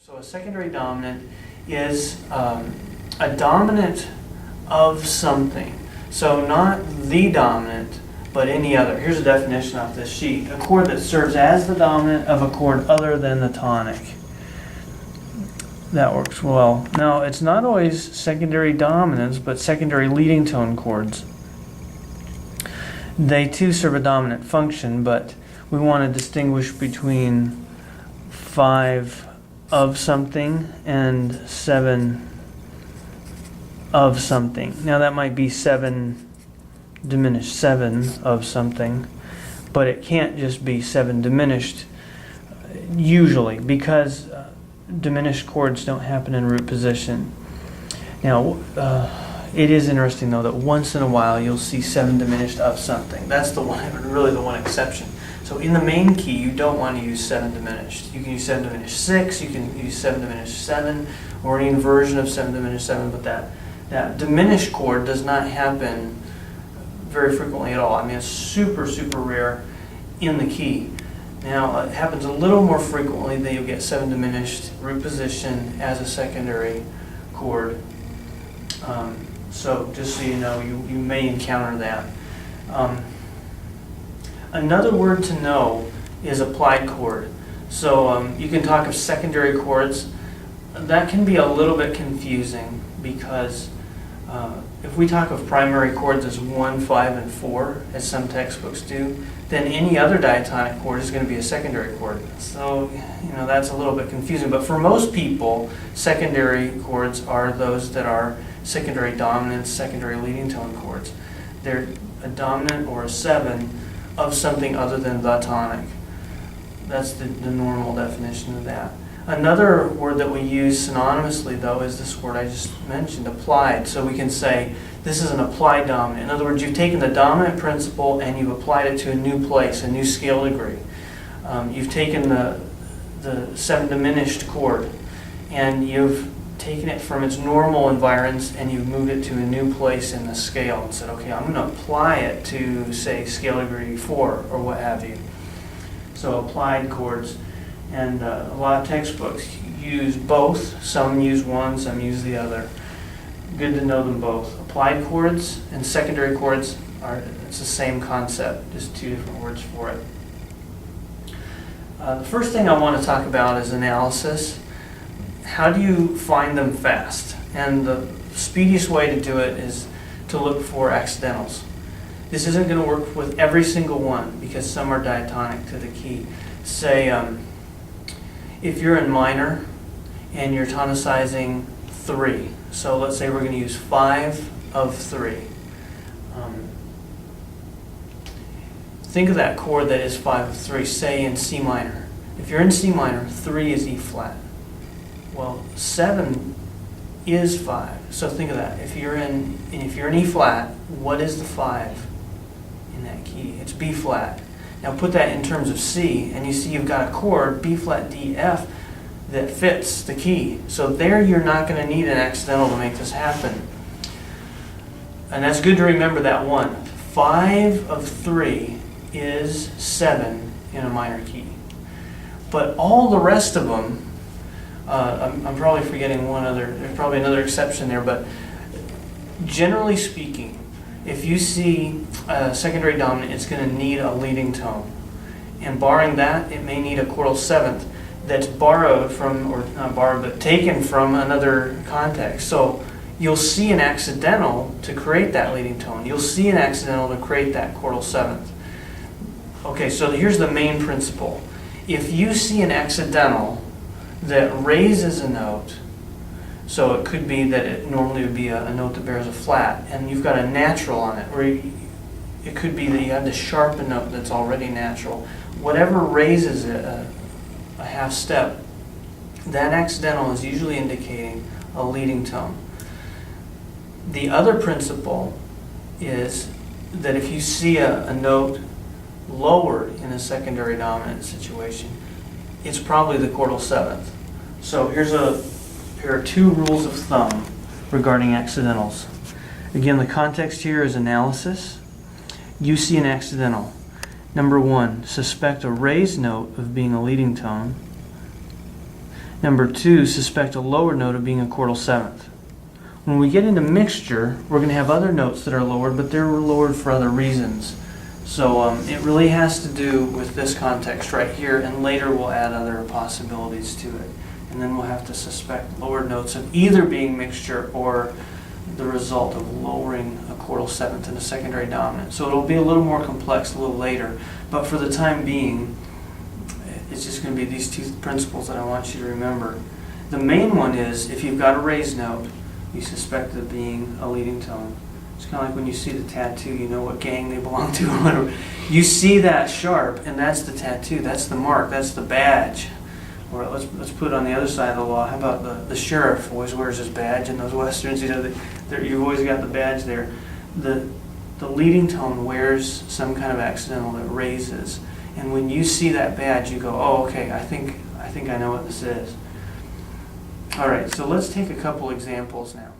So a secondary dominant is a dominant of something. So not the dominant, but any other. Here's a definition off this sheet. A chord that serves as the dominant of a chord other than the tonic. That works well. Now, it's not always secondary dominants, but secondary leading tone chords. They too serve a dominant function, but we want to distinguish between 5 of something and 7 of something. Now that might be 7 diminished 7 of something, but it can't just be 7 diminished usually, because diminished chords don't happen in root position. Now it is interesting though that once in a while you'll see 7 diminished of something. That's the one, really the one exception. So in the main key, you don't want to use 7 diminished. You can use 7 diminished 6, you can use 7 diminished 7, or any inversion of 7 diminished 7, but that diminished chord does not happen very frequently at all. I mean, it's super, super rare in the key. Now, it happens a little more frequently that you'll get 7 diminished root position as a secondary chord. So just so you know, you may encounter that. Another word to know is applied chord. So you can talk of secondary chords. That can be a little bit confusing because if we talk of primary chords as 1, 5, and 4, as some textbooks do, then any other diatonic chord is going to be a secondary chord. So, that's a little bit confusing. But for most people, secondary chords are those that are secondary dominants, secondary leading tone chords. They're a dominant or a 7 of something other than the tonic. That's the normal definition of that. Another word that we use synonymously, though, is this word I just mentioned, applied. So we can say this is an applied dominant. In other words, you've taken the dominant principle and you've applied it to a new place, a new scale degree. You've taken the 7 diminished chord and you've taken it from its normal environs and you've moved it to a new place in the scale and said, okay, I'm going to apply it to, say, scale degree 4 or what have you. So applied chords. And a lot of textbooks use both. Some use one, some use the other. Good to know them both. Applied chords and secondary chords it's the same concept, just 2 different words for it. The first thing I want to talk about is analysis. How do you find them fast? And the speediest way to do it is to look for accidentals. This isn't going to work with every single one because some are diatonic to the key. Say, if you're in minor and you're tonicizing 3, so let's say we're going to use 5 of 3. Think of that chord that is 5 of 3, say in C minor. If you're in C minor, 3 is E flat. Well, 7 is 5. So think of that. If you're in E flat, what is the 5 in that key? It's B flat. Now put that in terms of C, and you see you've got a chord, B flat D F, that fits the key. So there you're not going to need an accidental to make this happen. And that's good to remember that one. 5 of 3 is 7 in a minor key. But all the rest of them, I'm probably forgetting one other, there's probably another exception there, but generally speaking, if you see a secondary dominant, it's going to need a leading tone. And barring that, it may need a chordal 7th that's borrowed from, or not borrowed, but taken from another context. So you'll see an accidental to create that leading tone. You'll see an accidental to create that chordal 7th. Okay, so here's the main principle. If you see an accidental that raises a note, so it could be that it normally would be a note that bears a flat, and you've got a natural on it, or it could be that you have to sharpen note that's already natural. Whatever raises it a half step, that accidental is usually indicating a leading tone. The other principle is that if you see a note lowered in a secondary dominant situation, it's probably the chordal 7th. So here are 2 rules of thumb regarding accidentals. Again, the context here is analysis. You see an accidental. Number 1, suspect a raised note of being a leading tone. Number two, suspect a lower note of being a chordal seventh. When we get into mixture, we're going to have other notes that are lowered, but they're lowered for other reasons. So it really has to do with this context right here, and later we'll add other possibilities to it. And then we'll have to suspect lowered notes of either being mixture or the result of lowering a chordal seventh in a secondary dominant. So it'll be a little more complex a little later, but for the time being, it's just going to be these two principles that I want you to remember. The main one is, if you've got a raised note, you suspect it being a leading tone. It's kind of like when you see the tattoo, you know what gang they belong to or whatever. You see that sharp, and that's the tattoo, that's the mark, that's the badge. Or let's put it on the other side of the law. How about the sheriff always wears his badge in those westerns? You know, you've always got the badge there. The leading tone wears some kind of accidental that raises, and when you see that badge, you go, "Oh, okay. I think I know what this is." All right. So let's take a couple examples now.